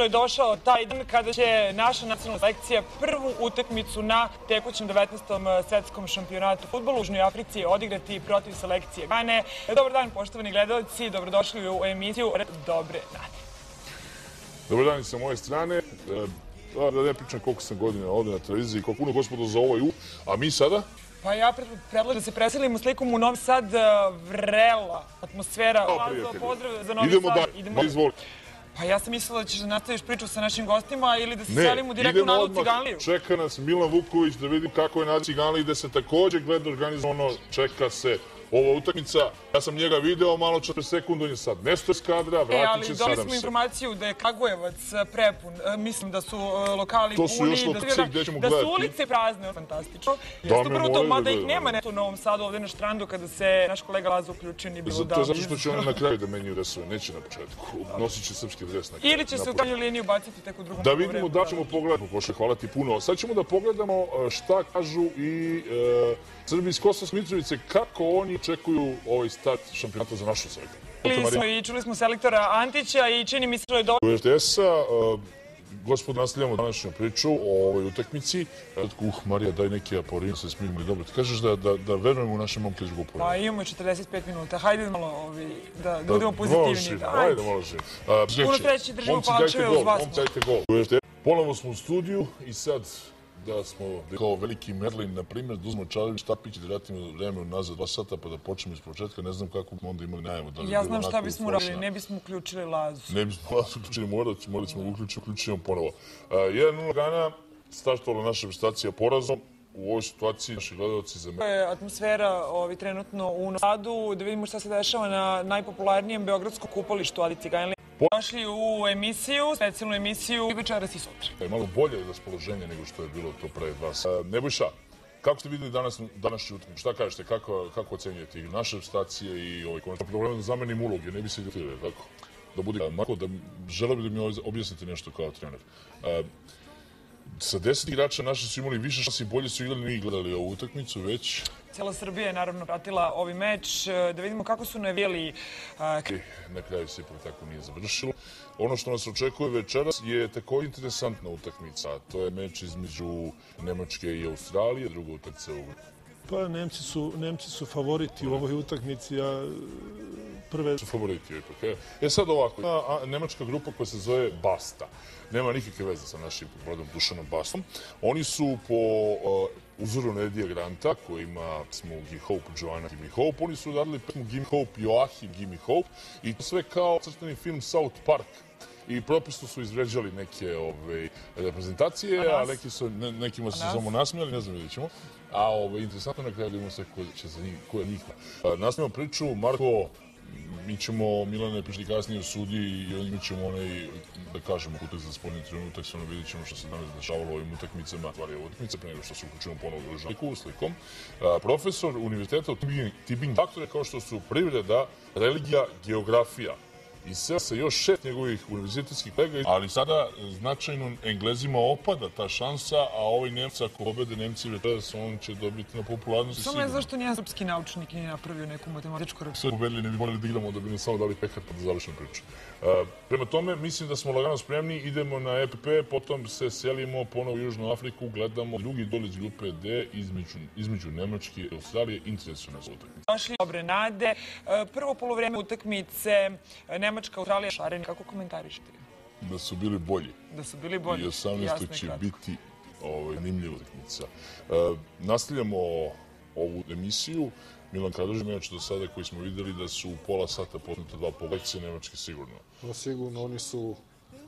je došao taj dan kada će naša nacionalna selekcija prvu utakmicu na tekućem 19. svetskom šampionatu u fudbalu u Južnoj Africi odigrati protiv selekcije Gane. Dobar dan, poštovani gledalci, dobrodošli u emisiju Dobre nade. Dobar dan i sa moje strane. Da ne pričam koliko sam godina ovde na televiziji, koliko puno gospodo za ovaj a mi sada? Pa ja predlažem da se preselimo slikom u Novi Sad, vrela atmosfera. Pozdrav za Novi Sad. Idemo dalje, Pa ja sam mislila da ćeš da nastaviš priču sa našim gostima ili da se selimo direktno u Nadu Ciganliju. Čeka nas Milan Vuković da vidim kako je Nada Ciganlija, da se takođe gleda organizovano, čeka se ova utakmica. Ja sam njega video malo čas pre sekundu, on je sad nešto iz kadra, vratit će se, nadam se. Ali dobili smo informaciju da je Kragujevac prepun, mislim da su lokali puni, da su ulice prazne, fantastično. Jeste upravo to, mada ih nema nešto u Novom Sadu ovde na štrandu kada se naš kolega Lazo uključio, nije bilo da... To je zato što će oni na kraju da menjaju dresove, neće na početku, nosit će srpski dres na kraju. Ili će se u krajnju liniju baciti tek u drugom da vidimo da ćemo pogledati, pošto hvala ti puno. Sad ćemo da pogledamo šta kažu i Srbi iz Kosovske Mitrovice, kako oni očekuju ovaj start šampionata za našu selekciju. Čuli smo selektora Antića i čini mi se da je dobro. U RTS-a, gospod, nastavljamo današnju priču o ovoj utakmici. Marija, daj neki aporin, se smijemo i dobro. Ti kažeš da verujemo u naše momke drugog aporina. Pa imamo 45 minuta, hajde malo da budemo pozitivni. Ajde, malo živim. Puno sreće, držimo palčeve uz vas. Ponovo smo u studiju i sad da smo kao veliki Merlin, na primjer, da uzmemo čarobni štapić i da vratimo vreme nazad 2 sata pa da počnemo iz početka. Ne znam kako smo onda imali najavu. Ja znam šta bismo uradili, ne bismo uključili Lazu. Ne bismo Lazu uključili, morali smo uključiti ponovo. 1-0 Gana, startovala naša prestacija porazom. U ovoj situaciji naši gledalci za mene. Atmosfera trenutno u Novom Sadu, da vidimo šta se dešava na najpopularnijem beogradskom kupalištu Adi Ciganlije. Došli u emisiju, specijalnu emisiju večeras i sutra. Je malo bolje raspoloženje nego što je bilo to pre 2 sata. Nebojša, kako ste videli današnju utakmicu? Šta kažete, kako ocenjujete igru naše stacije i ovaj konačno problem da zamenim uloge, ne bi se idete, tako? Da bude Marko, da želeo bi da mi objasnite nešto kao trener. Sa 10 igrača naši su imali više šansi, bolje su igrali, nije gledali ovu utakmicu već. Cijela Srbija je naravno pratila ovaj meč, da vidimo kako su navijali. Na kraju se ipak tako nije završilo. Ono što nas očekuje večeras je takođe interesantna utakmica, a to je meč između Nemačke i Australije, druga utakmica u... Pa Nemci su favoriti u ovoj utakmici, a prve... Su favoriti ipak. Sad ovako, nemačka grupa koja se zove Basta. Nema nikakve veze sa našim brodom Dušanom Bastom. Oni su po uzoru Nedija Granta, koji ima pesmu Gimme Hope, Joanna Gimme Hope. Oni su radili pesmu Gimme Hope, Joachim Gimme Hope. I to sve kao crtani film South Park. I propisno su izvređali neke reprezentacije, a nekima se samo nasmijali, ne znam, vidjet ćemo. A interesantno na kraju da imamo sve ko je njih. Nastavimo priču, Marko, mi ćemo Milane pričati kasnije u sudiji i mi ćemo da kažemo kutak za sporni trenutak, sve vidjet ćemo što se danas dešavalo u ovim utakmicama. Stvari je utakmica, pre nego što se uključujemo ponovno u žaliku slikom. Profesor univerziteta u Tübingen, faktore kao što su privreda, religija, geografija. I sve sa još 6 njegovih univerzitetskih kolega, ali sada značajno Englezima opada ta šansa, a ovaj Nemci, ako pobede Nemci večeras, on će dobiti na popularnosti sigurno. Samo je zašto nijedan srpski naučnik nije napravio neku matematičku računicu. Sve pobedili, ne bi morali da igramo, da bi nam samo dali pekar pa da završimo priču. Prema tome, mislim da smo lagano spremni, idemo na EPP, potom se selimo ponovo u Južnu Afriku, gledamo drugi dol iz grupe D između Nemačke i Australije, interesuju nas utakmice. Došli Dobre nade, prvo polovreme utakmice, Nemačka, Australija, Šareni, kako komentarišete? Da su bili bolji. Da su bili bolji, i 18. će biti zanimljiva utakmica. Nastavljamo ovu emisiju. Milan Kadraž, meč do sada koji smo videli da su u pola sata postignuta 2 polekcije, Nemačke sigurno. Pa sigurno, oni su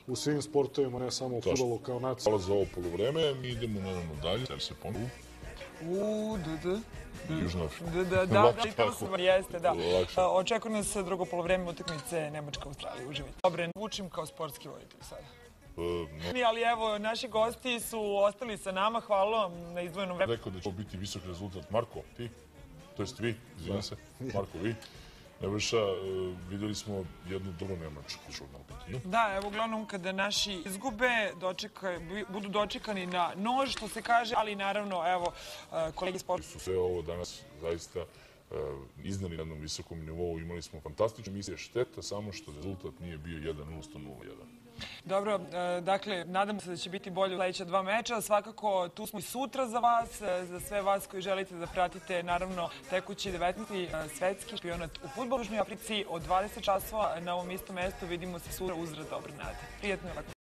u svim sportovima, ne samo u fudbalu kao nacija. Hvala za ovo polovreme, mi idemo naravno dalje, jer se ponovu. Južna Afrika. Da, čitala sam, jeste, da. Očekuje nas drugo polovreme utakmice Nemačka-Australija, uživajte. Dobre, vučim kao sportski voditelj sada. Ali evo, naši gosti su ostali sa nama, hvala vam na izdvojenom vremenu. Rekao da će biti visok rezultat. Marko, ti? To jest vi, izvijem se. Marko, vi? Nebojša, videli smo jednu dobru Nemačku na upitanju. Da, evo, uglavnom, kada naši izgube, budu dočekani na nož, što se kaže, ali naravno, evo, kolegi sporta. Sve ovo danas zaista iznali na jednom visokom nivou. Imali smo fantastične emisije, šteta samo što rezultat nije bio 1-0, 0-1. Dobro, dakle, nadam se da će biti bolje u sledeća 2 meča. Svakako, tu smo i sutra za vas, za sve vas koji želite da pratite, naravno, tekući 19. svetski šampionat u fudbalu u Južnoj Africi od 20 časova na ovom istom mestu. Vidimo se sutra uzrat dobre nade. Prijetno.